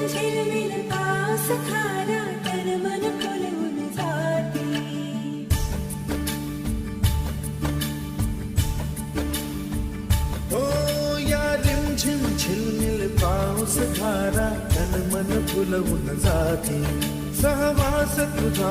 झिलमिल पाऊस खारा तन मन फुलवून जाते. हो या रिमझिम झिलमिल पाऊस धारा तन मन फुलवून जाते. सहवास तुझा